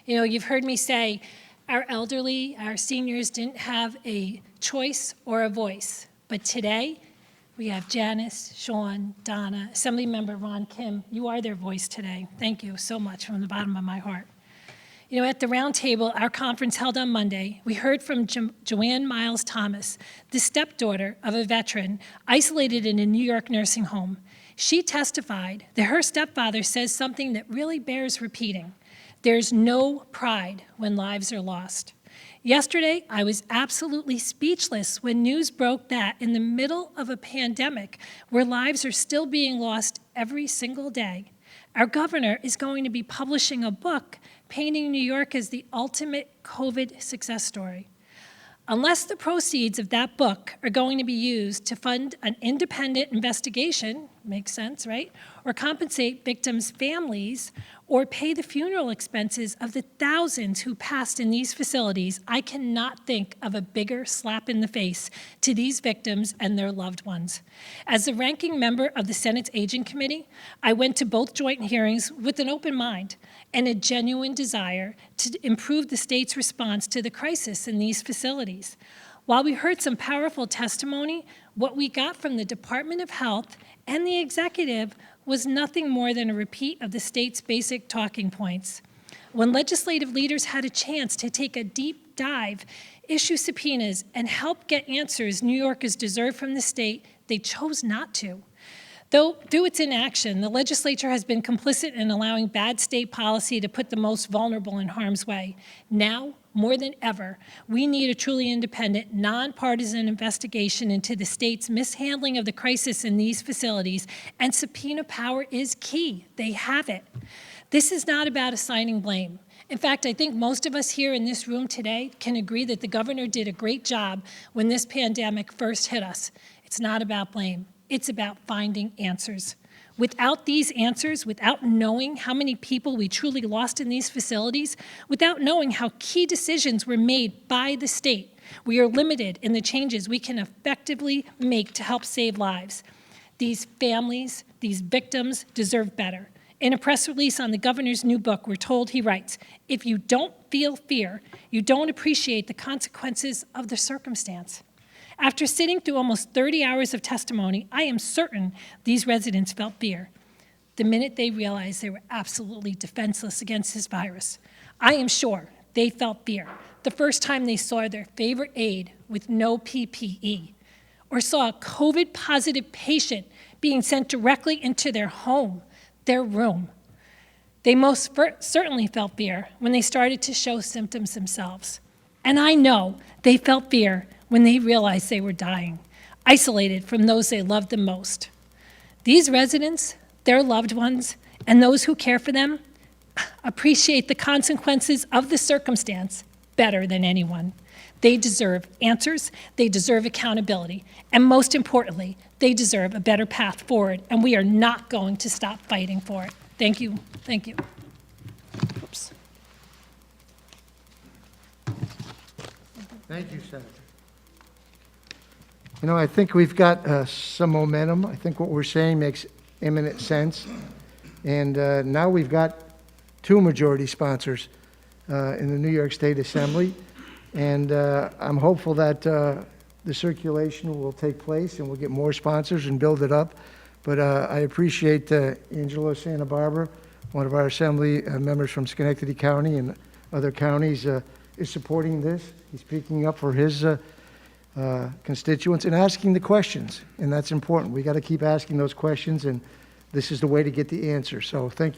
You know, you've heard me say our elderly, our seniors didn't have a choice or a voice. But today, we have Janice, Sean, Donna, Assemblymember Ron Kim. You are their voice today. Thank you so much from the bottom of my heart. You know, at the roundtable, our conference held on Monday, we heard from Joanne Miles Thomas, the stepdaughter of a veteran isolated in a New York nursing home. She testified that her stepfather says something that really bears repeating. There's no pride when lives are lost. Yesterday, I was absolutely speechless when news broke that in the middle of a pandemic where lives are still being lost every single day, our governor is going to be publishing a book painting New York as the ultimate COVID success story. Unless the proceeds of that book are going to be used to fund an independent investigation, makes sense, right? Or compensate victims' families, or pay the funeral expenses of the thousands who passed in these facilities, I cannot think of a bigger slap in the face to these victims and their loved ones. As the ranking member of the Senate's Aging Committee, I went to both joint hearings with an open mind and a genuine desire to improve the state's response to the crisis in these facilities. While we heard some powerful testimony, what we got from the Department of Health and the executive was nothing more than a repeat of the state's basic talking points. When legislative leaders had a chance to take a deep dive, issue subpoenas, and help get answers New Yorkers deserve from the state, they chose not to. Though, through its inaction, the legislature has been complicit in allowing bad state policy to put the most vulnerable in harm's way. Now, more than ever, we need a truly independent, nonpartisan investigation into the state's mishandling of the crisis in these facilities, and subpoena power is key. They have it. This is not about assigning blame. In fact, I think most of us here in this room today can agree that the governor did a great job when this pandemic first hit us. It's not about blame. It's about finding answers. Without these answers, without knowing how many people we truly lost in these facilities, without knowing how key decisions were made by the state, we are limited in the changes we can effectively make to help save lives. These families, these victims deserve better. In a press release on the governor's new book, we're told, he writes, "If you don't feel fear, you don't appreciate the consequences of the circumstance." After sitting through almost 30 hours of testimony, I am certain these residents felt fear the minute they realized they were absolutely defenseless against this virus. I am sure they felt fear the first time they saw their favorite aide with no PPE, or saw a COVID-positive patient being sent directly into their home, their room. They most certainly felt fear when they started to show symptoms themselves. And I know they felt fear when they realized they were dying, isolated from those they loved the most. These residents, their loved ones, and those who care for them appreciate the consequences of the circumstance better than anyone. They deserve answers, they deserve accountability, and most importantly, they deserve a better path forward, and we are not going to stop fighting for it. Thank you. Thank you. Oops. Thank you, Senator. You know, I think we've got some momentum. I think what we're saying makes eminent sense. And now we've got two majority sponsors in the New York State Assembly. And I'm hopeful that the circulation will take place and we'll get more sponsors and build it up. But I appreciate Angelo Santa Barbara, one of our Assembly members from Schenectady County and other counties, is supporting this. He's speaking up for his constituents and asking the questions, and that's important. We got to keep asking those questions, and this is the way to get the answer. So thank you.